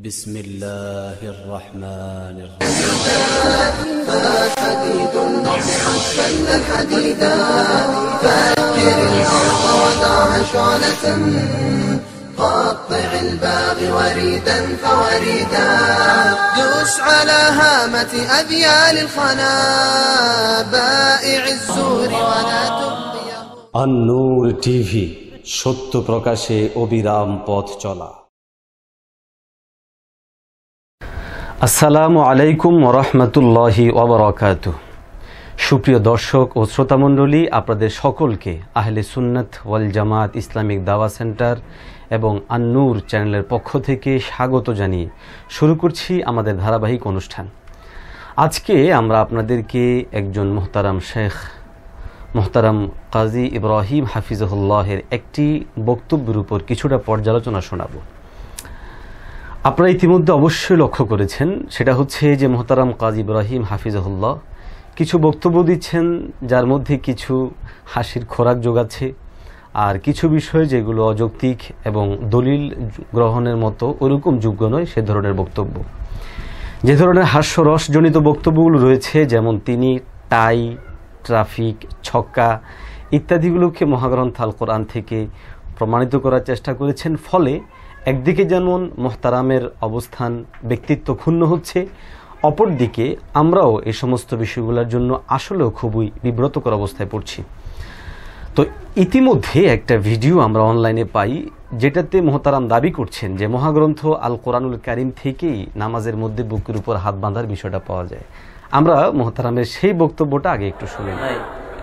بسم الله الرحمن الرحيم. فحديد النصح حسن الحديدا فأكر الأرض ودع شعلة قطع الباغي وريدا فوريدا دوس على هامة أذيال الخنا بائع الزور ولا تبقيه আন-নূর TV, সত্য প্রকাশে অবিরাম পথ চলা। আসসালামু আলাইকুম ওয়া রাহমাতুল্লাহি ওয়া বারাকাতুহু। সুপ্রিয় দর্শক ও শ্রোতামণ্ডলী, আপনাদের সকলকে আহলে সুন্নাত ওয়াল জামাত ইসলামিক দাওয়া সেন্টার এবং আন-নূর চ্যানেলের পক্ষ থেকে স্বাগত জানিয়ে শুরু করছি আমাদের ধারাবাহিক অনুষ্ঠান। আজকে আমরা আপনাদেরকে একজন মোহতারাম শেখ মোহতারাম কাজী ইব্রাহিম হাফিজুল্লাহের একটি বক্তব্যের উপর কিছুটা পর্যালোচনা শোনাব। আপনারা ইতিমধ্যে অবশ্যই লক্ষ্য করেছেন, সেটা হচ্ছে যে মোহতারাম কাজী ইব্রাহিম হাফিজুল্লাহ কিছু বক্তব্য দিচ্ছেন যার মধ্যে কিছু হাসির খোরাক যোগাচ্ছে, আর কিছু বিষয় যেগুলো অযৌক্তিক এবং দলিল গ্রহণের মতো ওরকম যোগ্য নয় সে ধরনের বক্তব্য। যে ধরনের হাস্যরসজনিত বক্তব্যগুলো রয়েছে, যেমন তিনি টাই, ট্রাফিক, ছক্কা ইত্যাদিগুলোকে মহাগ্রন্থ আল কোরআন থেকে প্রমাণিত করার চেষ্টা করেছেন। ফলে একদিকে যেমন মোহতারামের অবস্থান, ব্যক্তিত্ব ক্ষুণ্ণ হচ্ছে, অপরদিকে আমরাও এই সমস্ত বিষয়গুলোর জন্য আসলেও খুবই বিব্রতকর অবস্থায় পড়ছি। তো ইতিমধ্যে একটা ভিডিও আমরা অনলাইনে পাই, যেটাতে মোহতারাম দাবি করছেন যে মহাগ্রন্থ আল কোরআনুল কারীম থেকেই নামাজের মধ্যে বুকের উপর হাত বাঁধার বিষয়টা পাওয়া যায়। আমরা মোহতারামের সেই বক্তব্যটা আগে একটু শুনি।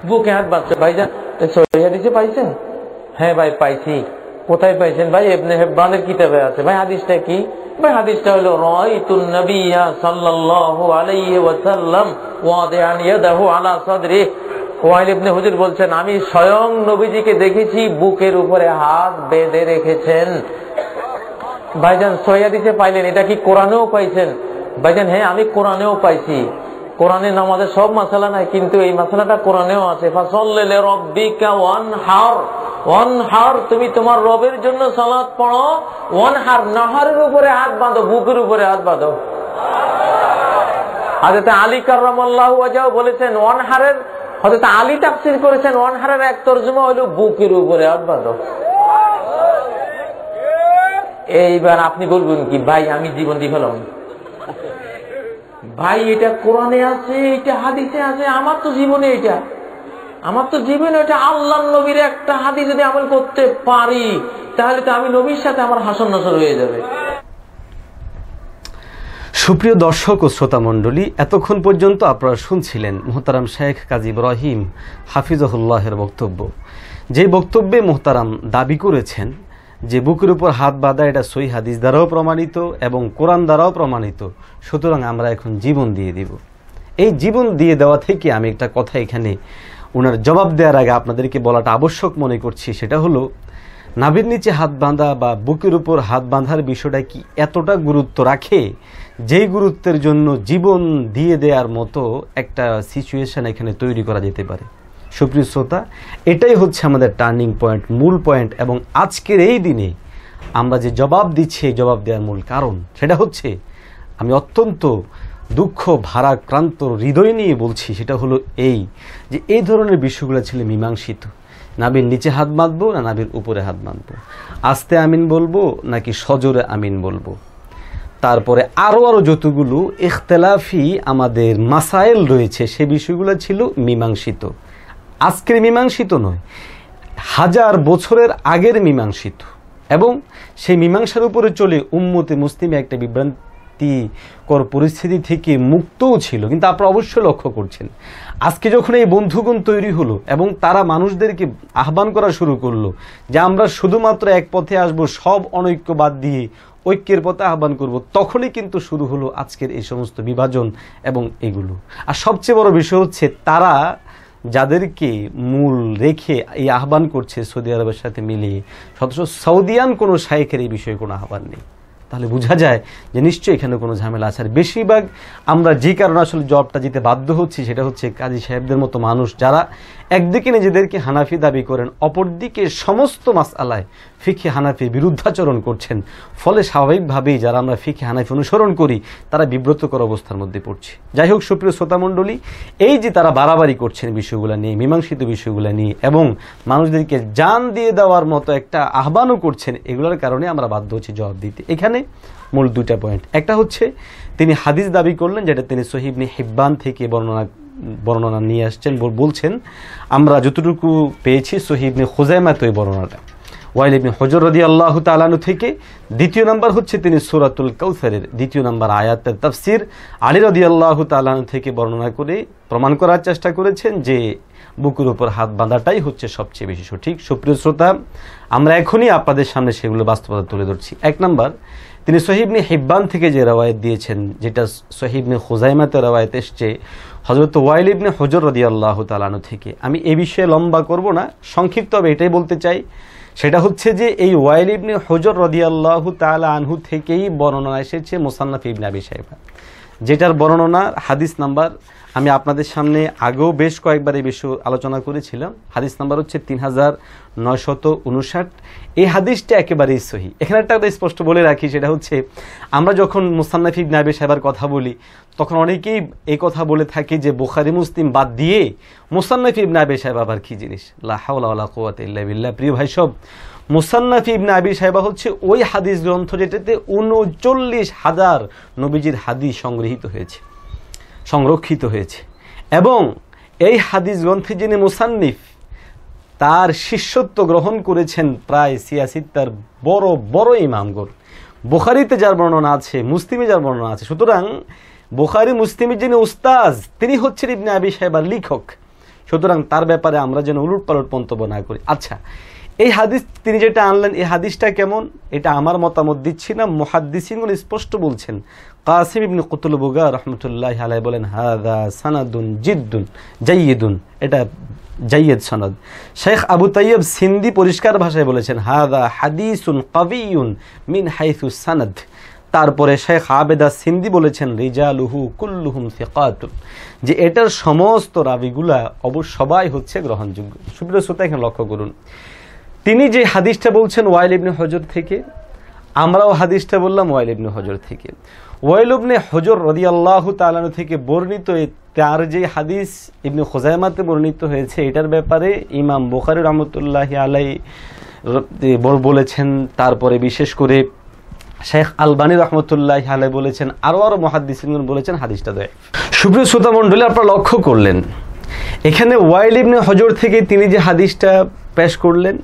বুকে হাত বাঁধছে ভাইজান, সহিহ হাদিসে পাইছেন? হ্যাঁ ভাই পাইছি। কোথায় পাইছেন ভাই? ইবনে হিব্বানের কিতাবে আছে। ভাই হাদিসটা কি? ভাই হাদিসটা হলো রাআইতুন নাবিয়্যা সাল্লাল্লাহু আলাইহি ওয়াসাল্লাম ওয়াদিআন ইয়াদাহু আলা সাদরি। ওয়াইল ইবনে হুজুর বলছেন, আমি স্বয়ং নবীজিকে দেখেছি বুকের উপরে হাত বেঁধে রেখেছেন। ভাইজান সহিহ হাদিসে পাইলেন, এটা কি কোরআনেও পাইছেন? ভাইজান হ্যাঁ, আমি কোরআনেও পাইছি। কোরআনে নামাজের সব মাসালা নাই, কিন্তু এই মাসালাটা কোরআনেও আছে। ফাসাল্লি লিরাব্বিকা ওয়ানহার, ওয়ানহার, তুমি তোমার রবের জন্য সালাত পড়ো। ওয়ানহার, নাহারের উপরে হাত বাঁধো, বুকের উপরে হাত বাঁধো। হযরত আলী কাররামাল্লাহু ওয়াজহাহু বলেছেন ওয়ানহারের, হযরত আলী তাফসীর করেছেন ওয়ানহারের এক তরজমা হলো বুকের উপরে হাত বাঁধো। এইবার আপনি বলবেন কি ভাই আমি জীবন দিয়ে ফেলাম? ভাই এটা কোরআনে আছে, এটা হাদিসে আছে, আমার তো জীবনে এটা আল্লাহর নবীর একটা হাদিস যদি আমল করতে পারি, তাহলে তো আমি নবীর সাথে আমার হাসন নাসর হয়ে যাবে। সুপ্রিয় দর্শক ও শ্রোতা মণ্ডলী, এতক্ষণ পর্যন্ত আপনারা শুনছিলেন মোহতারাম শেখ কাজী ইব্রাহিম হাফিজুল্লাহের বক্তব্য। যে বক্তব্যে মোহতারাম দাবি করেছেন যে বুকের উপর হাত বাঁধা এটা সহিহ হাদিস দ্বারাও প্রমাণিত এবং কোরআন দ্বারাও প্রমাণিত, সুতরাং আমরা এখন জীবন দিয়ে দিব। এই জীবন দিয়ে দেওয়া থেকে আমি একটা কথা এখানে ওনার জবাব দেওয়ার আগে আপনাদেরকে বলাটা আবশ্যক মনে করছি, সেটা হলো নাভির নিচে হাত বাঁধা বা বুকের উপর হাত বাঁধার বিষয়টা কি এতটা গুরুত্ব রাখে, যেই গুরুত্বের জন্য জীবন দিয়ে দেওয়ার মতো একটা সিচুয়েশন এখানে তৈরি করা যেতে পারে? সুপ্রিয় শ্রোতা, এটাই হচ্ছে আমাদের টার্নিং পয়েন্ট, মূল পয়েন্ট, এবং আজকের এই দিনে আমরা যে জবাব দিচ্ছি এই জবাব দেওয়ার মূল কারণ সেটা হচ্ছে, আমি অত্যন্ত দুঃখ ভারাক্রান্ত হৃদয় নিয়ে বলছি, সেটা হলো এই যে এই ধরনের বিষয়গুলো ছিল মীমাংসিত। নাভির নিচে হাত বাঁধবো না নাভির উপরে হাত বাঁধবো, আস্তে আমিন বলবো নাকি সজোরে আমিন বলবো, তারপরে আরো যতগুলো ইখতিলাফি আমাদের মাসাইল রয়েছে সে বিষয়গুলো ছিল মীমাংসিত। আজকের মীমাংসিত নয়, 1000 বছরের আগের মীমাংসিত, এবং সেই মীমাংসার উপরে চলে উম্মতে মুসলিমে একটা বিভ্রান্তিকর পরিস্থিতি থেকে মুক্তও ছিল। কিন্তু আপনারা অবশ্যই লক্ষ্য করছেন, আজকে যখন এই বন্ধুগণ তৈরি হলো এবং তারা মানুষদেরকে আহ্বান করা শুরু করলো যে আমরা শুধুমাত্র এক পথে আসবো, সব অনৈক্য বাদ দিয়ে ঐক্যের পথে আহ্বান করব, তখনই কিন্তু শুরু হলো আজকের এই সমস্ত বিভাজন এবং এগুলো। আর সবচেয়ে বড় বিষয় হচ্ছে, তারা যাদেরকে মূল রেখে এই আহ্বান করছে সৌদি আরবের সাথে মিলিয়ে, অথচ সৌদিয়ান কোনো শাইখের এই বিষয়ে কোনো আহ্বান নেই। তাহলে বোঝা যায় যে নিশ্চয়ই এখানে কোনো ঝামেলা আছে। আর বেশিরভাগ আমরা যে কারণে আসলে জবটা দিতে বাধ্য হচ্ছি সেটা হচ্ছে কাজী সাহেবদের মতো মানুষ যারা একদিকে নিজেদেরকে হানাফি দাবি করেন, অপরদিকে সমস্ত মাসআলায় ফিকহে হানাফির বিরুদ্ধাচরণ করছেন। ফলে স্বাভাবিকভাবেই যারা আমরা ফিকহে হানাফি অনুসরণ করি তারা বিব্রতকর অবস্থার মধ্যে পড়ছে। যাই হোক সুপ্রিয় শ্রোতামণ্ডলী, এই যে তারা বাড়াবাড়ি করছেন বিষয়গুলো নিয়ে, মীমাংসিত বিষয়গুলো নিয়ে, এবং মানুষদেরকে জান দিয়ে দেওয়ার মতো একটা আহ্বানও করছেন, এগুলোর কারণে আমরা বাধ্য হচ্ছি জবাব দিতে। এখানে মূল দুইটা পয়েন্ট। একটা হচ্ছে তিনি হাদিস দাবি করলেন যেটা তিনি সহিহ ইবনে হিব্বান থেকে বর্ণনা নিয়ে আসছেন, বলছেন আমরা যতটুকু পেয়েছি সহিহ ইবনে খুজাইমাতে ওই বর্ণনাটা ওয়াইল ইবনে হুজর রাদিয়াল্লাহু তাআলা আনহু থেকে। দ্বিতীয় নাম্বার হচ্ছে তিনি সূরাতুল কাউসারের 2 নম্বর আয়াতের তাফসীর আলী রাদিয়াল্লাহু তাআলা আনহু থেকে বর্ণনা করে প্রমাণ করার চেষ্টা করেছেন যে বুকের উপর হাত বাঁধাটাই হচ্ছে সবচেয়ে বেশি সঠিক। সুপ্রিয় শ্রোতা, আমরা এখনই আপনাদের সামনে সেগুলো বাস্তবতা তুলে ধরছি। এক নাম্বার, তিনি সহিহ ইবনে হিব্বান থেকে যে রওয়ায়াত দিয়েছেন, যেটা সহিহ ইবনে খুজাইমাতে রওয়ায়াত এসেছে হযরত ওয়াইল ইবনে হুজর রাদিয়াল্লাহু তাআলা আনহু থেকে। আমি এই বিষয়ে লম্বা করব না, সংক্ষিপ্তভাবে এটাই বলতে চাই, সেটা হচ্ছে যে এই ওয়াইল ইবনে হুজর রাদিয়াল্লাহু তাআলা আনহু থেকেই বর্ণনা এসেছে মুসান্নাফ ইবনে আবি শাইবা, যেটার বর্ণনার হাদিস নাম্বার আমি আপনাদের সামনে আগেও বেশ কয়েকবার এই বিষয়ে আলোচনা করেছিলাম। হাদিস নাম্বার হচ্ছে 3959। এই হাদিসটা একেবারেই সহিহ। এখানে একটা কথা স্পষ্ট বলে রাখি, সেটা হচ্ছে আমরা যখন মুসান্নাফ ইবনে আবি শাইবার কথা বলি তখন অনেকেই এই কথা বলে থাকি যে বুখারী মুসলিম বাদ দিয়ে মুসান্নাফ ইবনে আবি শাইবা আবার কি জিনিস। লা হাওলা ওয়ালা কুওয়াতা ইল্লা বিল্লাহ। প্রিয় ভাই সব, মুসান্নাফ ইবনে আবি শাইবা হচ্ছে ওই হাদিস গ্রন্থ যেটাতে 39,000 নবীজির হাদিস সংরক্ষিত হয়েছে, এবং এই হাদিস গ্রন্থে যিনি মুসান্নিফ তার শিষ্যত্ব গ্রহণ করেছেন প্রায় 86 বড় বড় ইমামগণ। বুখারীতে যার বর্ণনা আছে, মুসলিমে যার বর্ণনা আছে। সুতরাং বুখারী মুসলিমের যিনি উস্তাজ তিনি হচ্ছেন ইবনে আবি শাইবার লেখক। সুতরাং তার ব্যাপারে আমরা যেন উলটপালট মন্তব্য না করি। আচ্ছা, এই হাদিস তিনি যেটা আনলেন, এই হাদিসটা কেমন, এটা আমার মতামত দিচ্ছি না, মুহাদ্দিসিনগণ স্পষ্ট বলছেন। কাসিম ইবনে কুতুলবুগা রাহমাতুল্লাহি আলাইহি বলেন হাযা সানাদুন জিদ্দুন জাইয়িদুন, এটা জাইয়িদ সনদ। শেখ আবু তাইয়্যিব সিন্দি পরিষ্কার ভাষায় বলেছেন হাযা হাদিসুন কাবিয়ুন মিন হাইসু সানাদ। তারপরে শেখ আবেদা সিন্দি বলেছেন রিজালুহু কুল্লুহুম সিকাতুন, যে এটার সমস্ত রাবিগুলা সবাই হচ্ছে গ্রহণযোগ্য। সুপ্রিয় শ্রোতা, এখানে লক্ষ্য করুন, তিনি যে হাদিসটা বলছেন ওয়াইল ইবনে হুজর থেকে, আমরাও হাদিসটা বললাম ওয়াইল ইবনে হুজর থেকে। ওয়াইল ইবনে হুজর রাদিয়াল্লাহু তাআলা আনহু থেকে বর্ণিত তার যে হাদিস ইবনে খুজাইমাতে বর্ণিত হয়েছে, এটার ব্যাপারে ইমাম বুখারী রাহমাতুল্লাহি আলাইহি বলেছেন, তারপরে বিশেষ করে শেখ আলবানী রাহমাতুল্লাহি আলাইহি বলেছেন, আরো মুহাদ্দিসিনগণ বলেছেন হাদিসটা দয়ীফ। সুপ্রিয় শ্রোতা মণ্ডলী, আপনারা লক্ষ্য করলেন এখানে ওয়াইল ইবনে হুজর থেকে তিনি যে হাদিসটা পেশ করলেন,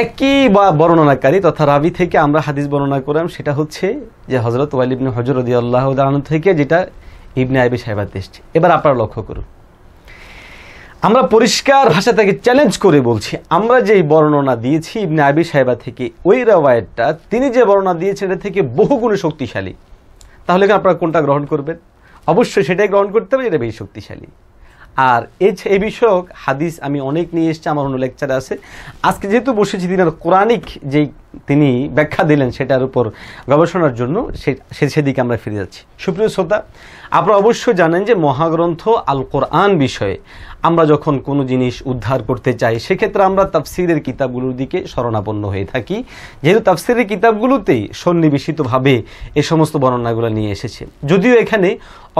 একই বা বর্ণনাকারী তথা রাবি থেকে আমরা হাদিস বর্ণনা করলাম, সেটা হচ্ছে যে হযরত ওয়াইল ইবনে হুজর রাদিয়াল্লাহু তাআলা আনহু থেকে, যেটা ইবনে আবি শাইবাতে এসেছে। এবার আপনারা লক্ষ্য করুন, আমরা পরিষ্কার ভাষা থেকে চ্যালেঞ্জ করে বলছি, আমরা যেই বর্ণনা দিয়েছি ইবনে আবি শাইবা থেকে, ওই রাওয়ায়াতটা তিনি যে বর্ণনা দিয়েছেন এটা থেকে বহুগুণে শক্তিশালী। তাহলে আপনারা কোনটা গ্রহণ করবেন? অবশ্যই সেটাই গ্রহণ করতে হবে যেটা বেশি শক্তিশালী। আর এই বিষয়ক হাদিস আমি অনেক নিয়ে এসেছি, আমার অন্য লেকচারে আছে। আজকে যেহেতু বসেছি তিনি কোরআনিক যেই তিনি ব্যাখ্যা দিলেন সেটার উপর গবেষণার জন্য, সেদিকে আমরা ফিরে যাচ্ছি। সুপ্রিয় শ্রোতা, আপনারা অবশ্যই জানেন যে মহাগ্রন্থ আল কোরআন বিষয়ে আমরা যখন কোনো জিনিস উদ্ধার করতে চাই সেক্ষেত্রে আমরা তাফসিরের কিতাবগুলোর দিকে শরণাপন্ন হয়ে থাকি, যেহেতু তাফসিরের কিতাবগুলোতেই সন্নিবেশিতভাবে এই সমস্ত বর্ণনাগুলো নিয়ে এসেছে। যদিও এখানে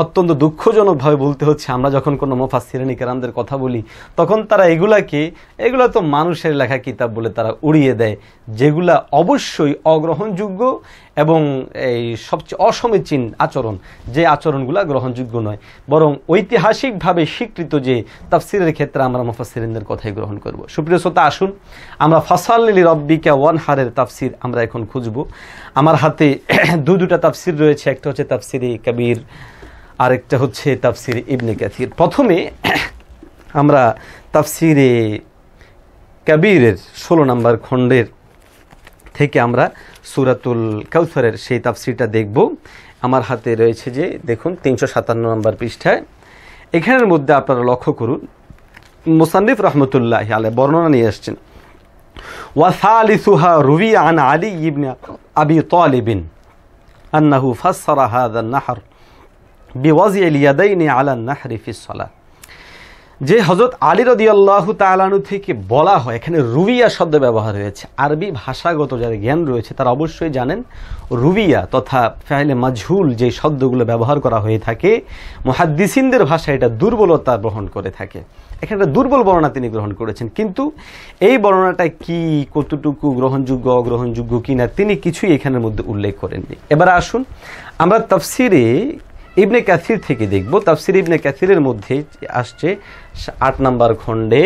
অত্যন্ত দুঃখজনকভাবে বলতে হচ্ছে, আমরা যখন কোনো মুফাসসিরিন কেরামদের কথা বলি তখন তারা এগুলা তো মানুষের লেখা কিতাব বলে তারা উড়িয়ে দেয়, যেগুলা অবশ্যই অগ্রহণযোগ্য এবং এই সবচেয়ে অসমীচীন আচরণ, যে আচরণগুলো গ্রহণযোগ্য নয়, বরং ঐতিহাসিকভাবে স্বীকৃত যে তাফসিরের ক্ষেত্রে আমরা মুফাসসিরিনদের কথাই গ্রহণ করব। সুপ্রিয় শ্রোতা, আসুন আমরা ফাসাল্লি লিরাব্বিকা ওয়ানহারের তাফসির আমরা এখন খুঁজব। আমার হাতে দুটা তাফসির রয়েছে, একটা হচ্ছে তাফসিরে কবির, আরেকটা হচ্ছে তাফসিরে ইবনে কাসির। প্রথমে আমরা তাফসিরে কবিরের 16 নম্বর খণ্ডের থেকে আমরা সূরাতুল কাউসারের সেই তাফসিরটা দেখব। আমার হাতে রয়েছে যে দেখুন 357 নম্বর পৃষ্ঠায়। এখানের মধ্যে আপনারা লক্ষ্য করুন, মুসান্নিফ রাহমাতুল্লাহি আলাইহি বর্ণনা নিয়ে আসছেন, ওয়া সালিসুহা রুবি আন আলী ইবনে আবি তালিব আন্নাহু ফাসসারা হাযা আন-নাহর বিওয়াজি'ল ইয়াদাইনি আলা আন-নাহরি ফিস সালাহ। যে হযরত আলী রাদিয়াল্লাহু তাআলা আনহু থেকে বলা হয়, এখানে রুবিয়া শব্দ ব্যবহার হয়েছে। আরবি ভাষাগত যারা জ্ঞান রয়েছে তারা অবশ্যই জানেন রুবিয়া তথা ফাইলে মাজহুল যে শব্দগুলো ব্যবহার করা হয়ে থাকে মুহাদ্দিসিনদের ভাষায় এটা দুর্বলতা গ্রহণ করে থাকে। এখানে একটা দুর্বল বর্ণনা তিনি গ্রহণ করেছেন, কিন্তু এই বর্ণনাটা কি কতটুকু গ্রহণযোগ্য অগ্রহণযোগ্য কিনা তিনি কিছুই এখানের মধ্যে উল্লেখ করেননি। এবার আসুন আমরা তাফসিরে ইবনে কাসির থেকে দেখব। তাফসির ইবনে কাসিরের মধ্যে আসছে 8 নম্বর খণ্ডে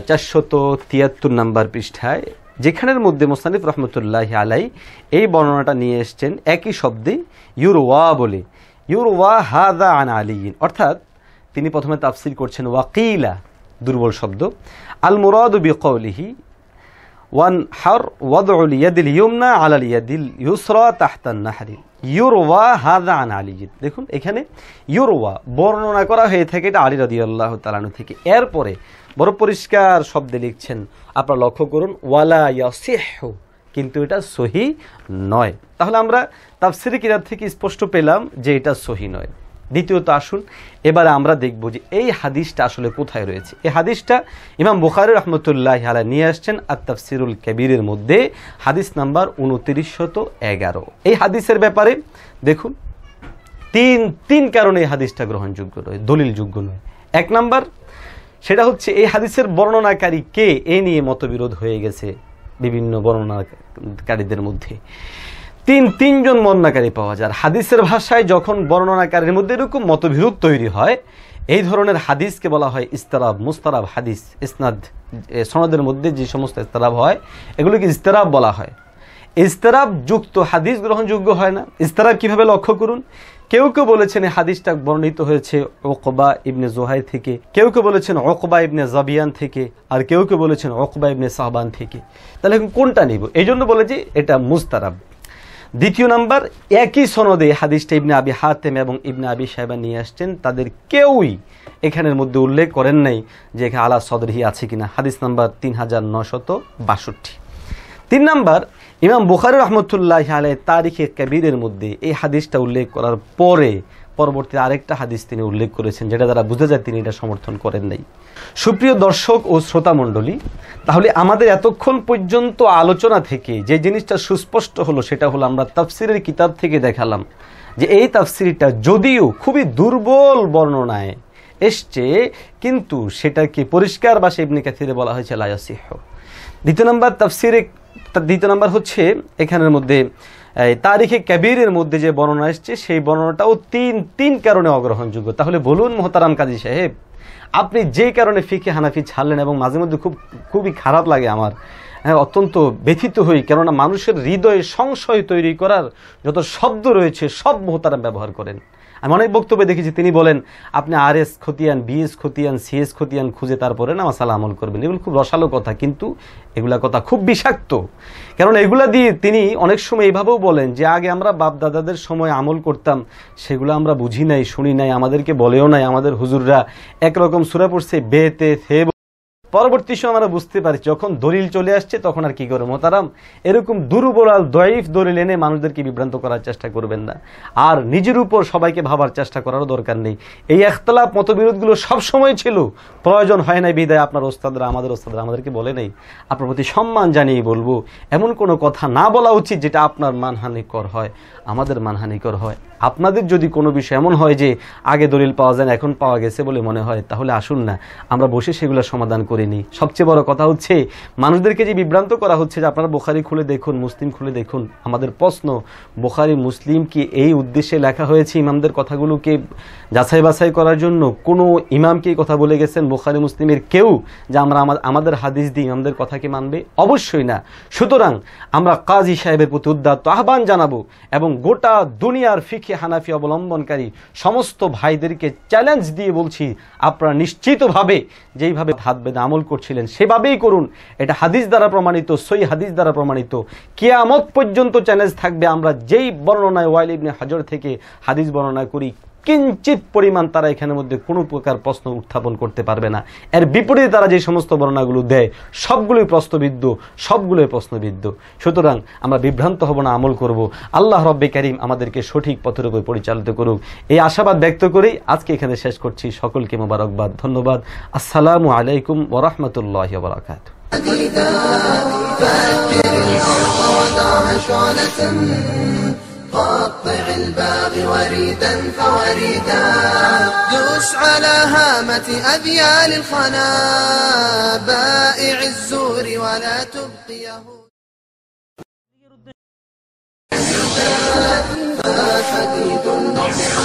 473 নম্বর পৃষ্ঠায়, যেখানের মধ্যে মুসান্নিফ রহমতুল্লাহি আলাই এই বর্ণনাটা নিয়ে এসেছেন একই শব্দে ইউরওয়া বলে, ইউরওয়া হাযা আন আলিয়িন, অর্থাৎ তিনি প্রথমে তাফসির করছেন ওয়াকিলা, দুর্বল শব্দ, আল মুরাদু বিকওলিহি ওয়ান হার ওয়াদউল ইয়াদিল ইয়ুমনা আলাল ইয়াদিল ইউসরা তাহতা আন-নাহরি ইউরওয়া হাযা আন আলিয়িন। দেখুন এখানে ইউরওয়া বর্ণনা করা হয়ে থাকে এটা আলী রাদিয়াল্লাহু তাআলা আনহু থেকে। এরপরে বড় পরিষ্কার শব্দে লিখছেন, আপনারা লক্ষ্য করুন, ওয়ালা ইয়াসিহু, কিন্তু এটা সহি নয়। তাহলে আমরা তাফসিরে কিতাব থেকে স্পষ্ট পেলাম যে এটা সহি নয়। দ্বিতীয়ত আসুন এবারে আমরা দেখব যে এই হাদিসটা আসলে কোথায় রয়েছে। এই হাদিসটা ইমাম বুখারী রাহমাতুল্লাহি আলাইহি নিয়ে আসছেন আত-তাফসিরুল কাবীরের মধ্যে হাদিস নাম্বার 2911। এই হাদিসের ব্যাপারে দেখুন তিন কারণে এই হাদিসটা গ্রহণযোগ্য নয়, দলিলযোগ্য নয়। এক নাম্বার, সেটা হচ্ছে এই হাদিসের বর্ণনাকারী কে, এই নিয়ে মতবিরোধ হয়ে গেছে বিভিন্ন বর্ণনাকারীদের মধ্যে। তিনজন বর্ণনাকারী পাওয়া যায়। হাদিসের ভাষায় যখন বর্ণনাকারীর মধ্যে এরকম মতবিরোধ তৈরি হয়, এই ধরনের হাদিসকে বলা হয় ইস্তারাব, মুস্তারাব হাদিস। ইসনাদ সনদের মধ্যে যে সমস্ত ইস্তারাব হয় এগুলোকে ইস্তারাব বলা হয়। ইস্তারাব যুক্ত হাদিস গ্রহণযোগ্য হয় না। ইস্তারাব কিভাবে লক্ষ্য করুন, কেউ কেউ বলেছেন এই হাদিসটা বর্ণিত হয়েছে উকবা ইবনে জুহাইর থেকে, কেউ কেউ বলেছেন উকবা ইবনে জাবিয়ান থেকে, আর কেউ কেউ বলেছেন উকবা ইবনে সাহবান থেকে। তাহলে এখন কোনটা নিব? এই জন্য বলে যে এটা মুস্তারাব। দ্বিতীয় নাম্বার, একই সনদে হাদিসটা ইবনে আবি হাতেম এবং ইবনে আবি শাইবা নিয়ে আসছেন, তাদের কেউই এখানের মধ্যে উল্লেখ করেন নাই যে এখানে আলা সদরহি আছে কিনা। হাদিস নাম্বার 3962। 3 নাম্বার, ইমাম বুখারী রাহমাতুল্লাহি আলাইহি তারিখে কবিরের মধ্যে এই হাদিসটা উল্লেখ করার পরে পরবর্তী আরেকটা হাদিস তিনি উল্লেখ করেছেন, যেটা দ্বারা বোঝা যায় তিনি এটা সমর্থন করেন নাই। সুপ্রিয় দর্শক ও শ্রোতা মণ্ডলী, তাহলে আমাদের এতক্ষণ পর্যন্ত আলোচনা থেকে যে জিনিসটা সুস্পষ্ট হলো সেটা হলো আমরা তাফসিরের কিতাব থেকে দেখালাম যে এই তাফসিরটা যদিও খুবই দুর্বল বর্ণনায় এসছে, কিন্তু সেটাকে পরিষ্কার ভাষায় ইবনে কাসিরে বলা হয়েছে লা ইয়াসিহু। দ্বিতীয় নাম্বার হচ্ছে এখানের মধ্যে তারিখে কবিরের মধ্যে যে বর্ণনা এসছে সেই বর্ণনাটাও তিন কারণে অগ্রহণযোগ্য। তাহলে বলুন মুহতারাম কাজী সাহেব, আপনি যে কারণে ফিকে হানাফি ছাড়লেন, এবং মাঝে মধ্যে খুবই খারাপ লাগে আমার, অত্যন্ত ব্যথিত হই, কেননা মানুষের হৃদয়ে সংশয় তৈরি করার যত শব্দ রয়েছে সব মুহতারাম ব্যবহার করেন। আমি অনেক বক্তব্যে দেখেছি তিনি বলেন আপনি RS খতিয়ান, BS খতিয়ান, CS খতিয়ান খুঁজে তারপরে না মাসালা আমল করবেন। এগুলো খুব রসালো কথা, কিন্তু এগুলা কথা খুব বিষাক্ত। কারণ এগুলা দিয়ে তিনি অনেক সময় এইভাবেও বলেন যে আগে আমরা বাপ দাদাদের সময় আমল করতাম, সেগুলো আমরা বুঝি নাই, শুনি নাই, আমাদেরকে বলেও নাই, আমাদের হুজুররা একরকম সূরা পড়ছে বেতে থে। পরবর্তী সময় আমরা বুঝতে পারি যখন দলিল চলে আসছে তখন আর কি করে মোহতারাম, এরকম দুর্বল দয়ীফ দলিল এনে মানুষদেরকে বিভ্রান্ত করার চেষ্টা করবেন না, আর নিজের উপর সবাইকে ভাবার চেষ্টা করারও দরকার নেই। এই ইখতিলাফ মতবিরোধগুলো সবসময় ছিল, প্রয়োজন হয় না বিদায় আপনার ওস্তাদরা আমাদেরকে বলে নেই। আপনার প্রতি সম্মান জানিয়ে বলবো, এমন কোনো কথা না বলা উচিত যেটা আপনার মানহানিকর হয়, আমাদের মানহানিকর হয়। আপনাদের যদি কোনো বিষয় এমন হয় যে আগে দলিল পাওয়া যায় না এখন পাওয়া গেছে বলে মনে হয়, তাহলে আসুন না আমরা বসে সেগুলো সমাধান করে নিই। সবচেয়ে বড় কথা হচ্ছে মানুষদেরকে যে বিভ্রান্ত করা হচ্ছে যে আপনারা বুখারী খুলে দেখুন, মুসলিম খুলে দেখুন। আমাদের প্রশ্ন, বুখারী মুসলিম কি এই উদ্দেশ্যে লেখা হয়েছে ইমামদের কথাগুলোকে যাচাই বাছাই করার জন্য? কোনো ইমামকে কথা বলে গেছেন বুখারী মুসলিমের কেউ যে আমরা আমাদের হাদিস দিয়ে ইমামদের কথাকে মানবে? অবশ্যই না। সুতরাং আমরা কাজী সাহেবের প্রতি উদাত্ত আহ্বান জানাবো এবং গোটা দুনিয়ার ফিকহে হানাফি অবলম্বনকারী সমস্ত ভাইদেরকে চ্যালেঞ্জ দিয়ে বলছি, আপনারা নিশ্চিতভাবে যেইভাবে হাত বেঁধে আমল করছিলেন সেভাবেই করুন। এটা হাদিস দ্বারা প্রমাণিত, সহি হাদিস দ্বারা প্রমাণিত। কিয়ামত পর্যন্ত চ্যালেঞ্জ থাকবে, আমরা যেই বর্ণনায় ওয়াইল ইবনে হাজর থেকে হাদিস বর্ণনা করি কিঞ্চিত পরিমাণ তারা এখানের মধ্যে কোনো প্রকার প্রশ্ন উত্থাপন করতে পারবে না। এর বিপরীতে তারা যে সমস্ত বর্ণনাগুলো দেয় সবগুলোই প্রশ্নবিদ্ধ। সুতরাং আমরা বিভ্রান্ত হব না, আমল করব। আল্লাহ রব্বে কারীম আমাদেরকে সঠিক পথের উপর পরিচালিত করুক, এই আশাবাদ ব্যক্ত করেই আজকে এখানে শেষ করছি। সকলকে মোবারকবাদ, ধন্যবাদ। আসসালামু আলাইকুম ওয়া রাহমাতুল্লাহি ওয়া বারাকাতুহু। قطع الباغي وريدا فوريدا دوس على هامة أذيال الخنا بائع الزور ولا تبقيه فحديد النصر